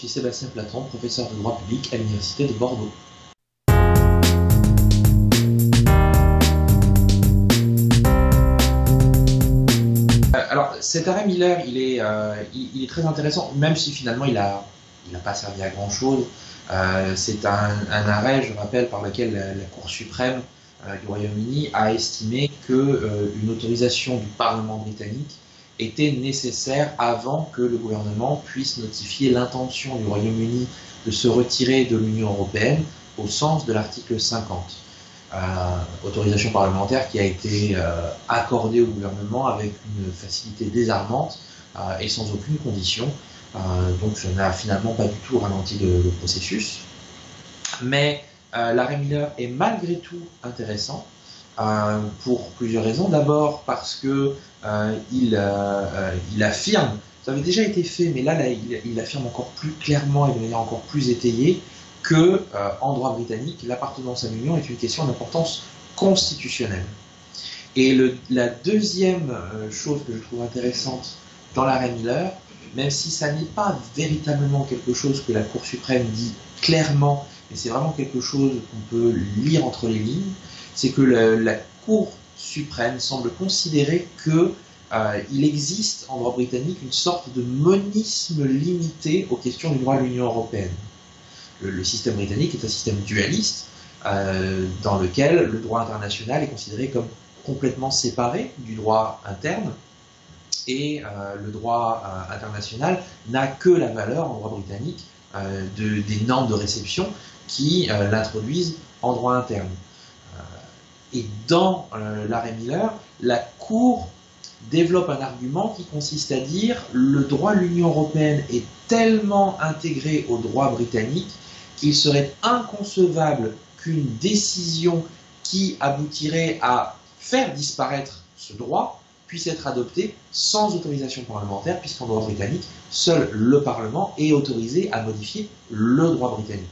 suis Sébastien Platon, professeur de droit public à l'Université de Bordeaux. Alors, cet arrêt Miller, il est très intéressant, même si finalement il n'a pas servi à grand-chose. C'est un arrêt, je rappelle, par lequel la Cour suprême du Royaume-Uni a estimé qu'une autorisation du Parlement britannique était nécessaire avant que le gouvernement puisse notifier l'intention du Royaume-Uni de se retirer de l'Union européenne au sens de l'article 50. Autorisation parlementaire qui a été accordée au gouvernement avec une facilité désarmante et sans aucune condition. Donc ça n'a finalement pas du tout ralenti le processus. Mais l'arrêt Miller est malgré tout intéressant pour plusieurs raisons. D'abord parce que il affirme, ça avait déjà été fait, mais là il affirme encore plus clairement et de manière encore plus étayée que en droit britannique, l'appartenance à l'Union est une question d'importance constitutionnelle. Et la deuxième chose que je trouve intéressante dans l'arrêt Miller, même si ça n'est pas véritablement quelque chose que la Cour suprême dit clairement, mais c'est vraiment quelque chose qu'on peut lire entre les lignes, c'est que la Cour suprême semble considérer que il existe en droit britannique une sorte de monisme limité aux questions du droit de l'Union européenne. Le système britannique est un système dualiste dans lequel le droit international est considéré comme complètement séparé du droit interne et le droit international n'a que la valeur en droit britannique des normes de réception qui l'introduisent en droit interne. Et dans l'arrêt Miller, la Cour développe un argument qui consiste à dire le droit de l'Union européenne est tellement intégré au droit britannique qu'il serait inconcevable qu'une décision qui aboutirait à faire disparaître ce droit puisse être adoptée sans autorisation parlementaire, puisqu'en droit britannique, seul le Parlement est autorisé à modifier le droit britannique.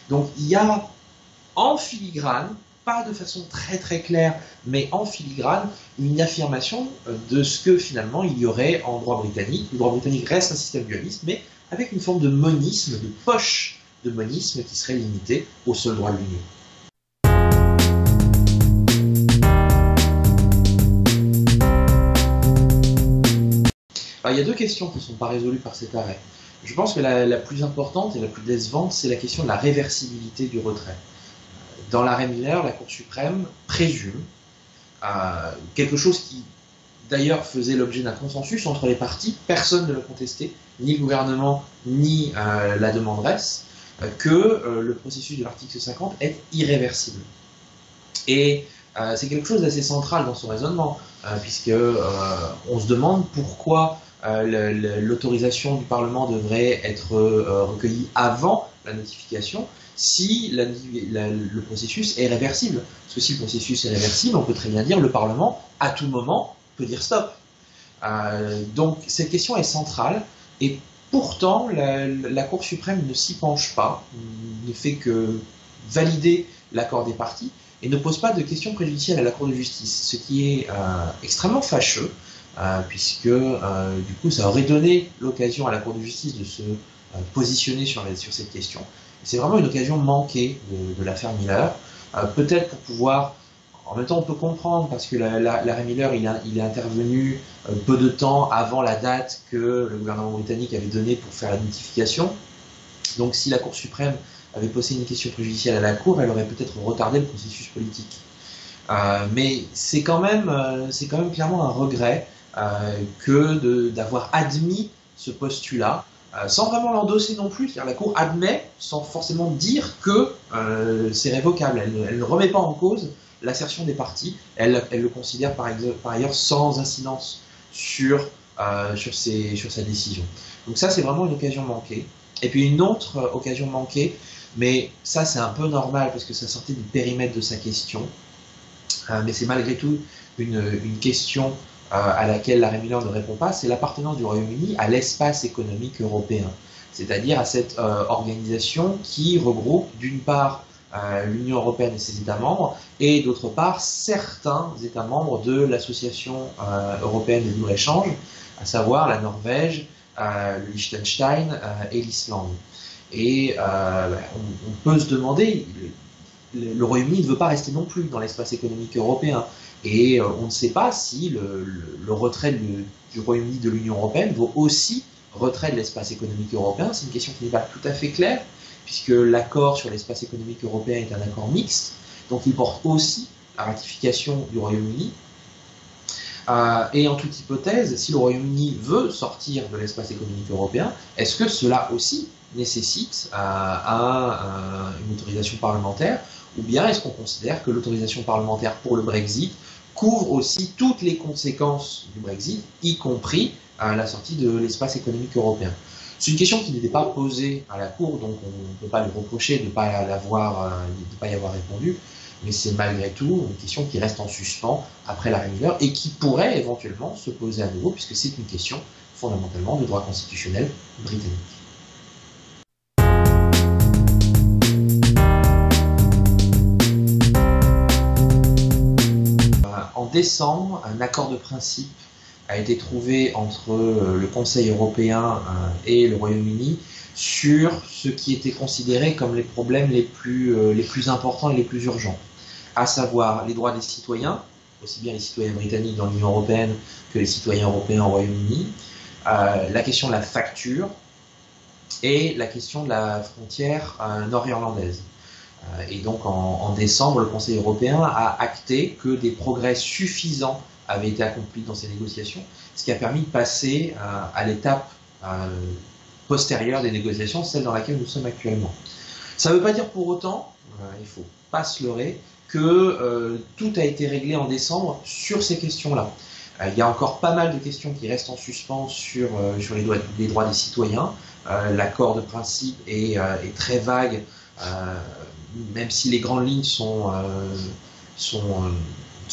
Donc il y a en filigrane, pas de façon très très claire, mais en filigrane, une affirmation de ce que finalement il y aurait en droit britannique. Le droit britannique reste un système dualiste, mais avec une forme de monisme, de poche de monisme qui serait limité au seul droit de l'Union. Alors, il y a deux questions qui ne sont pas résolues par cet arrêt. Je pense que la plus importante et la plus décevante, c'est la question de la réversibilité du retrait. Dans l'arrêt Miller, la Cour suprême présume quelque chose qui d'ailleurs faisait l'objet d'un consensus entre les parties, personne ne l'a contesté, ni le gouvernement, ni la demanderesse, que le processus de l'article 50 est irréversible. Et c'est quelque chose d'assez central dans son raisonnement, puisque on se demande pourquoi l'autorisation du Parlement devrait être recueillie avant la notification, si le processus est réversible. Parce que si le processus est réversible, on peut très bien dire le Parlement, à tout moment, peut dire stop. Donc cette question est centrale, et pourtant la Cour suprême ne s'y penche pas, ne fait que valider l'accord des parties, et ne pose pas de questions préjudicielles à la Cour de justice, ce qui est extrêmement fâcheux, puisque du coup ça aurait donné l'occasion à la Cour de justice de se positionner sur cette question. C'est vraiment une occasion manquée de l'affaire Miller, peut-être pour pouvoir, en même temps on peut comprendre, parce que l'arrêt Miller il est intervenu peu de temps avant la date que le gouvernement britannique avait donnée pour faire la notification. Donc si la Cour suprême avait posé une question préjudicielle à la Cour, elle aurait peut-être retardé le processus politique. Mais c'est quand même clairement un regret d'avoir admis ce postulat, sans vraiment l'endosser non plus, c'est-à-dire la Cour admet sans forcément dire que c'est révocable. Elle ne remet pas en cause l'assertion des parties, elle le considère par ailleurs sans incidence sur sa décision. Donc ça c'est vraiment une occasion manquée. Et puis une autre occasion manquée, mais ça c'est un peu normal parce que ça sortait du périmètre de sa question, mais c'est malgré tout une question à laquelle l'arrêt Miller ne répond pas, c'est l'appartenance du Royaume-Uni à l'espace économique européen, c'est-à-dire à cette organisation qui regroupe d'une part l'Union européenne et ses États membres, et d'autre part certains États membres de l'Association européenne de libre-échange, à savoir la Norvège, le Liechtenstein et l'Islande. Et on peut se demander, le Royaume-Uni ne veut pas rester non plus dans l'espace économique européen. Et on ne sait pas si le retrait du Royaume-Uni de l'Union européenne vaut aussi retrait de l'espace économique européen. C'est une question qui n'est pas tout à fait claire, puisque l'accord sur l'espace économique européen est un accord mixte, donc il porte aussi la ratification du Royaume-Uni. Et en toute hypothèse, si le Royaume-Uni veut sortir de l'espace économique européen, est-ce que cela aussi nécessite une autorisation parlementaire, ou bien est-ce qu'on considère que l'autorisation parlementaire pour le Brexit couvre aussi toutes les conséquences du Brexit, y compris la sortie de l'espace économique européen? C'est une question qui n'était pas posée à la Cour, donc on ne peut pas lui reprocher de ne pas y avoir répondu, mais c'est malgré tout une question qui reste en suspens après l'arrêt Miller et qui pourrait éventuellement se poser à nouveau, puisque c'est une question fondamentalement de droit constitutionnel britannique. En décembre, un accord de principe a été trouvé entre le Conseil européen et le Royaume-Uni sur ce qui était considéré comme les problèmes les plus importants et les plus urgents, à savoir les droits des citoyens, aussi bien les citoyens britanniques dans l'Union européenne que les citoyens européens au Royaume-Uni, la question de la facture et la question de la frontière nord-irlandaise. Et donc en décembre, le Conseil européen a acté que des progrès suffisants avaient été accomplis dans ces négociations, ce qui a permis de passer à l'étape postérieure des négociations, celle dans laquelle nous sommes actuellement. Ça ne veut pas dire pour autant, il ne faut pas se leurrer, que tout a été réglé en décembre sur ces questions-là. Il y a encore pas mal de questions qui restent en suspens sur les droits des citoyens. L'accord de principe est très vague, même si les grandes lignes sont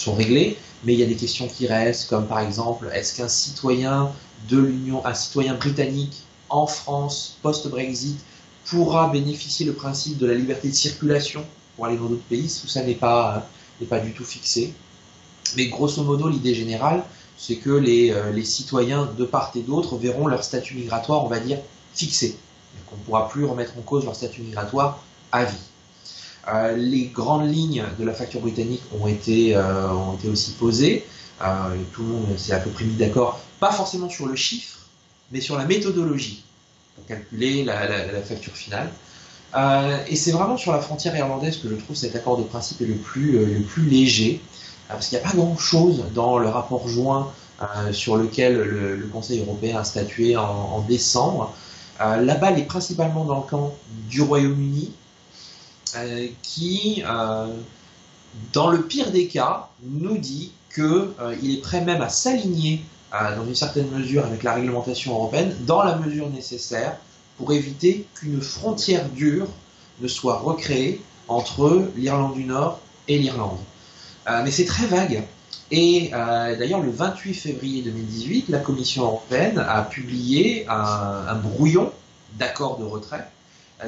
réglées, mais il y a des questions qui restent, comme par exemple, est-ce qu'un citoyen de l'Union, un citoyen britannique en France post-Brexit pourra bénéficier le principe de la liberté de circulation pour aller dans d'autres pays? Tout ça n'est pas du tout fixé. Mais grosso modo, l'idée générale, c'est que les citoyens de part et d'autre verront leur statut migratoire, on va dire, fixé. On ne pourra plus remettre en cause leur statut migratoire à vie. Les grandes lignes de la facture britannique ont été aussi posées. Tout le monde s'est à peu près mis d'accord, pas forcément sur le chiffre, mais sur la méthodologie pour calculer la facture finale. Et c'est vraiment sur la frontière irlandaise que je trouve cet accord de principe est le plus léger, parce qu'il n'y a pas grand-chose dans le rapport joint sur lequel le Conseil européen a statué en décembre. La balle est principalement dans le camp du Royaume-Uni, qui, dans le pire des cas, nous dit qu'il est prêt même à s'aligner dans une certaine mesure avec la réglementation européenne, dans la mesure nécessaire pour éviter qu'une frontière dure ne soit recréée entre l'Irlande du Nord et l'Irlande. Mais c'est très vague. Et d'ailleurs, le 28 février 2018, la Commission européenne a publié un brouillon d'accord de retrait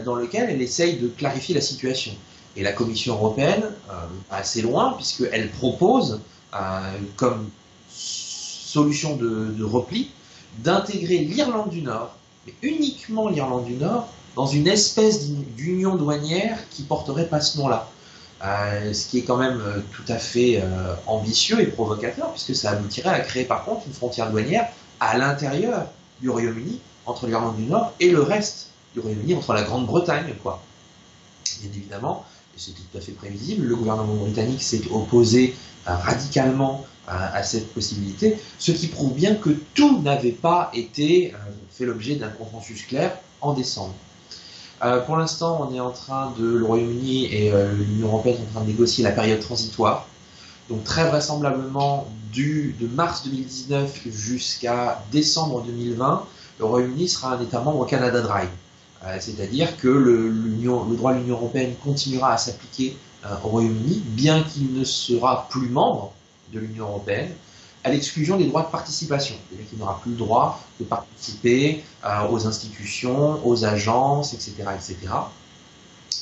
dans lequel elle essaye de clarifier la situation. Et la Commission européenne va assez loin, puisqu'elle propose, comme solution de repli, d'intégrer l'Irlande du Nord, mais uniquement l'Irlande du Nord, dans une espèce d'union douanière qui porterait pas ce nom-là. Ce qui est quand même tout à fait ambitieux et provocateur, puisque ça aboutirait à créer par contre une frontière douanière à l'intérieur du Royaume-Uni, entre l'Irlande du Nord et le reste du Royaume-Uni, entre la Grande-Bretagne, quoi. Bien évidemment, et c'est tout à fait prévisible, le gouvernement britannique s'est opposé radicalement à cette possibilité, ce qui prouve bien que tout n'avait pas été fait l'objet d'un consensus clair en décembre. Pour l'instant, on est en train le Royaume-Uni et l'Union européenne sont en train de négocier la période transitoire. Donc très vraisemblablement, de mars 2019 jusqu'à décembre 2020, le Royaume-Uni sera un État membre au Canada Dry. C'est-à-dire que le droit de l'Union européenne continuera à s'appliquer au Royaume-Uni, bien qu'il ne sera plus membre de l'Union européenne, à l'exclusion des droits de participation. C'est-à-dire qu'il n'aura plus le droit de participer aux institutions, aux agences, etc., etc.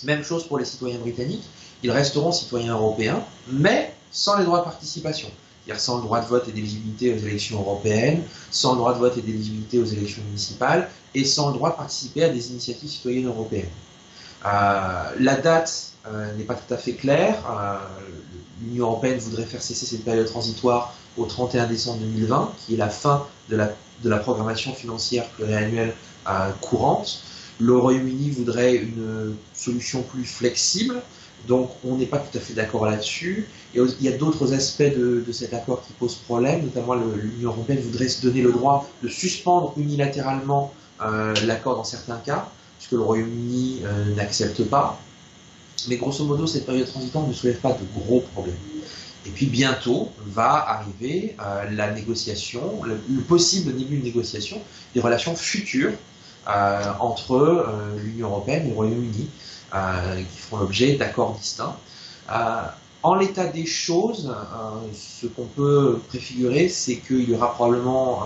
Même chose pour les citoyens britanniques. Ils resteront citoyens européens, mais sans les droits de participation. c'est-à-dire sans le droit de vote et d'éligibilité aux élections européennes, sans le droit de vote et d'éligibilité aux élections municipales, et sans le droit de participer à des initiatives citoyennes européennes. La date n'est pas tout à fait claire. L'Union européenne voudrait faire cesser cette période transitoire au 31 décembre 2020, qui est la fin de la programmation financière pluriannuelle courante. Le Royaume-Uni voudrait une solution plus flexible, donc on n'est pas tout à fait d'accord là-dessus. Et il y a d'autres aspects de cet accord qui posent problème, notamment l'Union européenne voudrait se donner le droit de suspendre unilatéralement l'accord dans certains cas, puisque le Royaume-Uni n'accepte pas. Mais grosso modo, cette période transitoire ne soulève pas de gros problèmes. Et puis bientôt va arriver la négociation, le possible début de négociation des relations futures entre l'Union européenne et le Royaume-Uni, qui feront l'objet d'accords distincts. En l'état des choses, ce qu'on peut préfigurer, c'est qu'il y aura probablement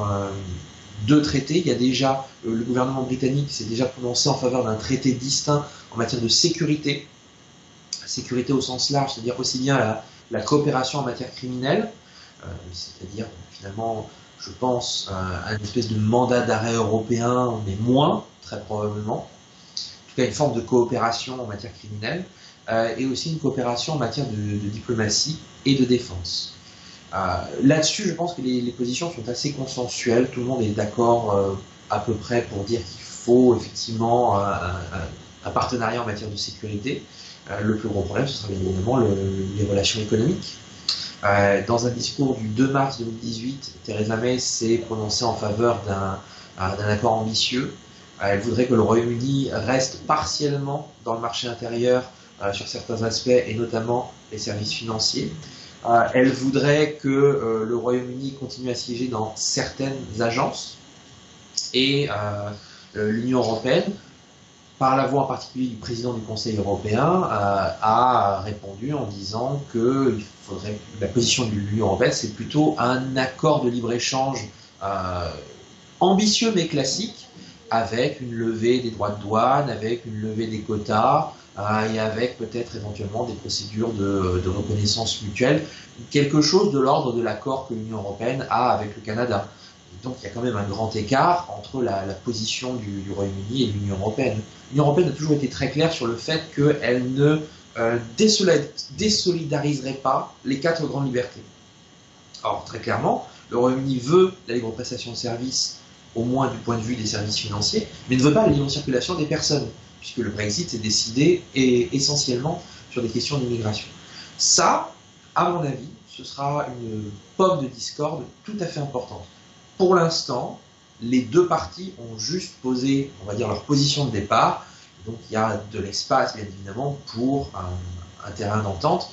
deux traités. Il y a déjà, le gouvernement britannique s'est déjà prononcé en faveur d'un traité distinct en matière de sécurité au sens large, c'est-à-dire aussi bien la coopération en matière criminelle, c'est-à-dire finalement, je pense, à une espèce de mandat d'arrêt européen, mais moins, très probablement. En tout cas, une forme de coopération en matière criminelle, et aussi une coopération en matière de diplomatie et de défense. Là-dessus, je pense que les positions sont assez consensuelles, tout le monde est d'accord à peu près pour dire qu'il faut effectivement un partenariat en matière de sécurité. Le plus gros problème, ce sera bien évidemment les relations économiques. Dans un discours du 2 mars 2018, Theresa May s'est prononcée en faveur d'un accord ambitieux. Elle voudrait que le Royaume-Uni reste partiellement dans le marché intérieur sur certains aspects, et notamment les services financiers. Elle voudrait que le Royaume-Uni continue à siéger dans certaines agences, et l'Union européenne, par la voix en particulier du président du Conseil européen, a répondu en disant que la position de l'Union européenne, c'est plutôt un accord de libre-échange ambitieux mais classique, avec une levée des droits de douane, avec une levée des quotas, et avec peut-être éventuellement des procédures de reconnaissance mutuelle, quelque chose de l'ordre de l'accord que l'Union européenne a avec le Canada. Donc il y a quand même un grand écart entre la position du Royaume-Uni et de l'Union européenne. L'Union européenne a toujours été très claire sur le fait qu'elle ne désolidariserait pas les 4 grandes libertés. Or, très clairement, le Royaume-Uni veut la libre prestation de services, au moins du point de vue des services financiers, mais ne veut pas la libre circulation des personnes, puisque le Brexit est décidé essentiellement sur des questions d'immigration. Ça, à mon avis, ce sera une pomme de discorde tout à fait importante. Pour l'instant, les deux parties ont juste posé, on va dire, leur position de départ. Donc il y a de l'espace, bien évidemment, pour un terrain d'entente,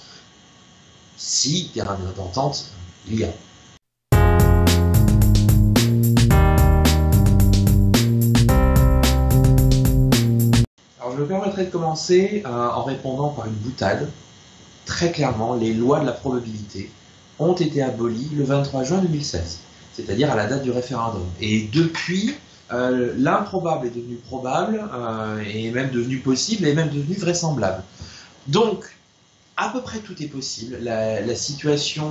si terrain d'entente il y a. Alors je me permettrai de commencer en répondant par une boutade. Très clairement, les lois de la probabilité ont été abolies le 23 juin 2016. C'est-à-dire à la date du référendum. Et depuis, l'improbable est devenu probable, et même devenu possible, et même devenu vraisemblable. Donc, à peu près tout est possible. La situation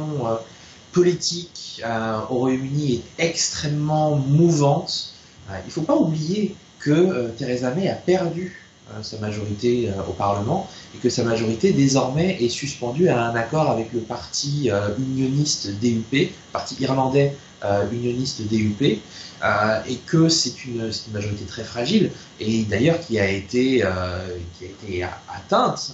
politique au Royaume-Uni est extrêmement mouvante. Il ne faut pas oublier que Theresa May a perdu sa majorité au Parlement, et que sa majorité désormais est suspendue à un accord avec le parti unioniste DUP, parti irlandais unioniste DUP, et que c'est une majorité très fragile, et d'ailleurs qui a été atteinte,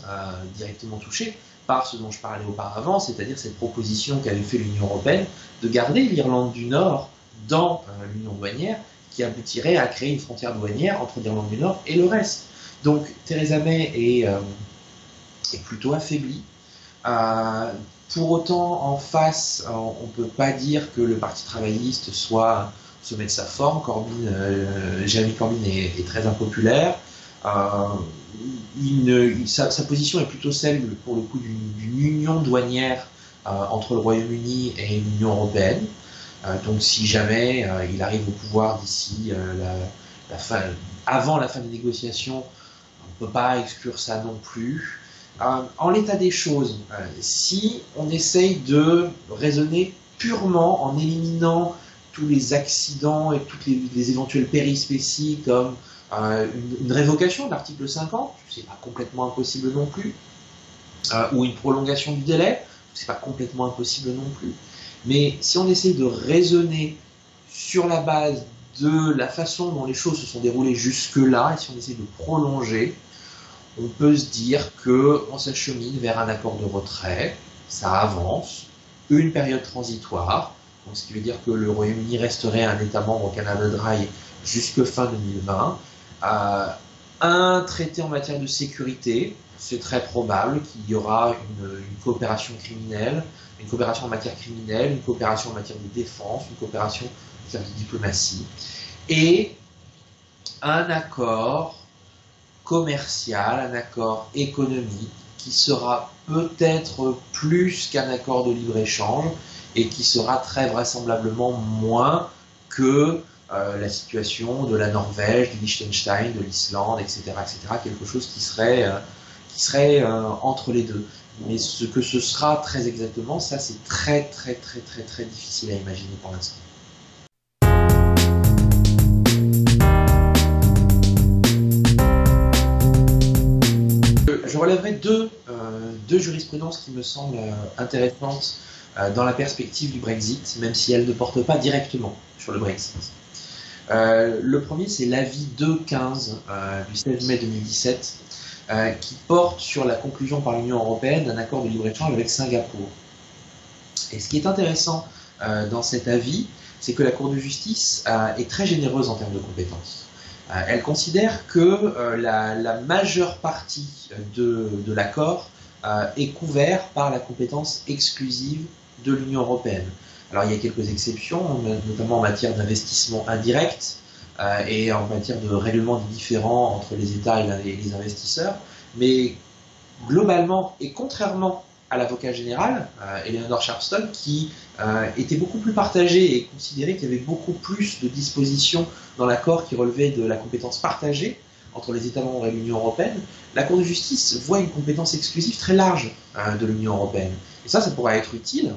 directement touchée par ce dont je parlais auparavant, c'est-à-dire cette proposition qu'avait fait l'Union européenne de garder l'Irlande du Nord dans l'Union douanière, qui aboutirait à créer une frontière douanière entre l'Irlande du Nord et le reste. Donc Theresa May est plutôt affaiblie. Pour autant, en face, on ne peut pas dire que le Parti travailliste soit au sommet de sa forme. Jeremy Corbyn est très impopulaire. Sa position est plutôt celle, pour le coup, d'une union douanière entre le Royaume-Uni et l'Union européenne. Donc si jamais il arrive au pouvoir d'ici avant la fin des négociations, on ne peut pas exclure ça non plus. En l'état des choses, si on essaye de raisonner purement en éliminant tous les accidents et toutes les éventuelles périspéties comme une révocation de l'article 50, c'est pas complètement impossible non plus, ou une prolongation du délai, c'est pas complètement impossible non plus. Mais si on essaie de raisonner sur la base de la façon dont les choses se sont déroulées jusque-là, et si on essaie de prolonger, on peut se dire qu'on s'achemine vers un accord de retrait, ça avance, une période transitoire, donc ce qui veut dire que le Royaume-Uni resterait un État membre au Canada Dry jusque fin 2020, un traité en matière de sécurité, c'est très probable qu'il y aura une coopération criminelle, une coopération en matière criminelle, une coopération en matière de défense, une coopération en matière de diplomatie, et un accord commercial, un accord économique qui sera peut-être plus qu'un accord de libre-échange et qui sera très vraisemblablement moins que la situation de la Norvège, du Liechtenstein, de l'Islande, etc., etc., quelque chose qui serait entre les deux. Mais ce que ce sera très exactement, ça c'est très difficile à imaginer pour l'instant. Je relèverai deux jurisprudences qui me semblent intéressantes dans la perspective du Brexit, même si elles ne portent pas directement sur le Brexit. Le premier, c'est l'avis 2.15 du 16 mai 2017, qui porte sur la conclusion par l'Union européenne d'un accord de libre-échange avec Singapour. Et ce qui est intéressant dans cet avis, c'est que la Cour de justice est très généreuse en termes de compétences. Elle considère que la majeure partie de l'accord est couverte par la compétence exclusive de l'Union européenne. Alors il y a quelques exceptions, notamment en matière d'investissement indirect et en matière de règlement des différends entre les États et les investisseurs, mais globalement, et contrairement à l'avocat général, Eleanor Sharpston, qui était beaucoup plus partagé et considérait qu'il y avait beaucoup plus de dispositions dans l'accord qui relevaient de la compétence partagée entre les États membres et l'Union européenne, la Cour de justice voit une compétence exclusive très large de l'Union européenne. Et ça pourra être utile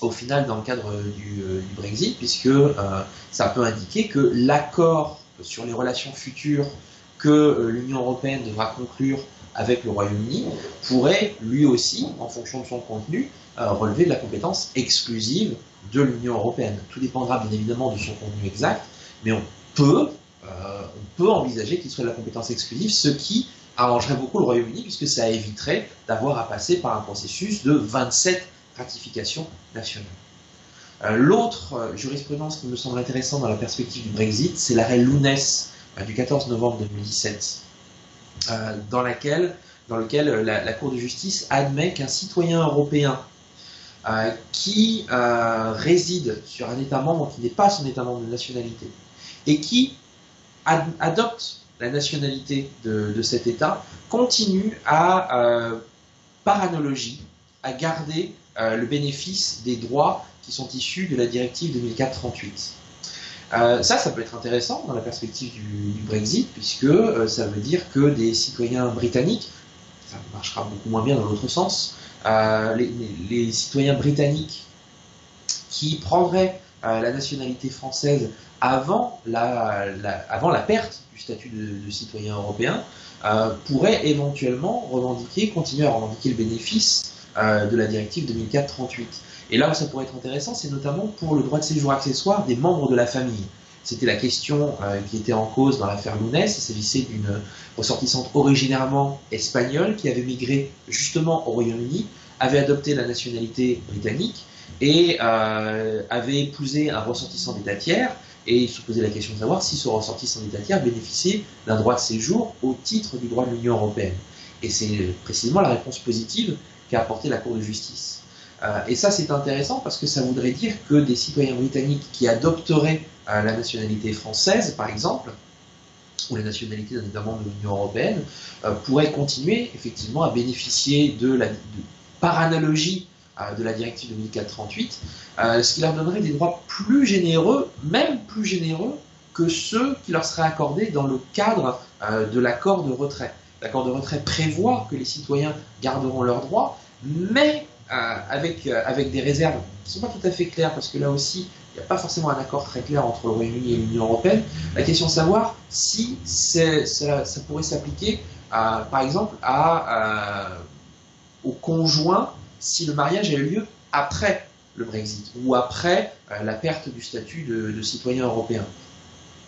au final dans le cadre du Brexit, puisque ça peut indiquer que l'accord sur les relations futures que l'Union européenne devra conclure avec le Royaume-Uni pourrait lui aussi, en fonction de son contenu, relever de la compétence exclusive de l'Union européenne. Tout dépendra bien évidemment de son contenu exact, mais on peut envisager qu'il soit de la compétence exclusive, ce qui arrangerait beaucoup le Royaume-Uni, puisque ça éviterait d'avoir à passer par un processus de 27 ratifications nationales. L'autre jurisprudence qui me semble intéressante dans la perspective du Brexit, c'est l'arrêt Lounès du 14 novembre 2017, dans lequel la Cour de justice admet qu'un citoyen européen qui réside sur un État membre qui n'est pas son État membre de nationalité et qui adopte la nationalité de cet État continue à, par analogie, à garder le bénéfice des droits qui sont issus de la directive 2004-38. Ça peut être intéressant dans la perspective du Brexit, puisque ça veut dire que des citoyens britanniques, ça marchera beaucoup moins bien dans l'autre sens, les citoyens britanniques qui prendraient la nationalité française avant la perte du statut de citoyen européen, pourraient éventuellement continuer à revendiquer le bénéfice de la directive 2004-38. Et là où ça pourrait être intéressant, c'est notamment pour le droit de séjour accessoire des membres de la famille. C'était la question qui était en cause dans l'affaire Lounès. Il s'agissait d'une ressortissante originairement espagnole qui avait migré justement au Royaume-Uni, avait adopté la nationalité britannique et avait épousé un ressortissant d'État tiers. Et il se posait la question de savoir si ce ressortissant d'État tiers bénéficiait d'un droit de séjour au titre du droit de l'Union européenne. Et c'est précisément la réponse positive qu'a apportée la Cour de justice. Et ça, c'est intéressant parce que ça voudrait dire que des citoyens britanniques qui adopteraient la nationalité française, par exemple, ou la nationalité d'un État membre de l'Union européenne, pourraient continuer effectivement à bénéficier par analogie de la directive 2004-38, ce qui leur donnerait des droits plus généreux, même plus généreux que ceux qui leur seraient accordés dans le cadre de l'accord de retrait. L'accord de retrait prévoit que les citoyens garderont leurs droits, mais avec des réserves qui ne sont pas tout à fait claires, parce que là aussi, il n'y a pas forcément un accord très clair entre le Royaume-Uni et l'Union européenne. La question de savoir si ça pourrait s'appliquer, par exemple, au conjoint si le mariage a eu lieu après le Brexit ou après la perte du statut de citoyen européen.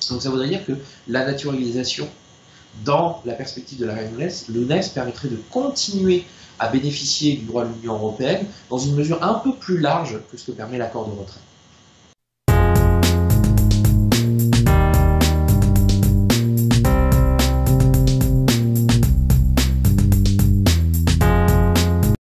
Donc ça voudrait dire que la naturalisation, dans la perspective de la reine Lounès, permettrait de continuer à bénéficier du droit de l'Union européenne dans une mesure un peu plus large que ce que permet l'accord de retrait.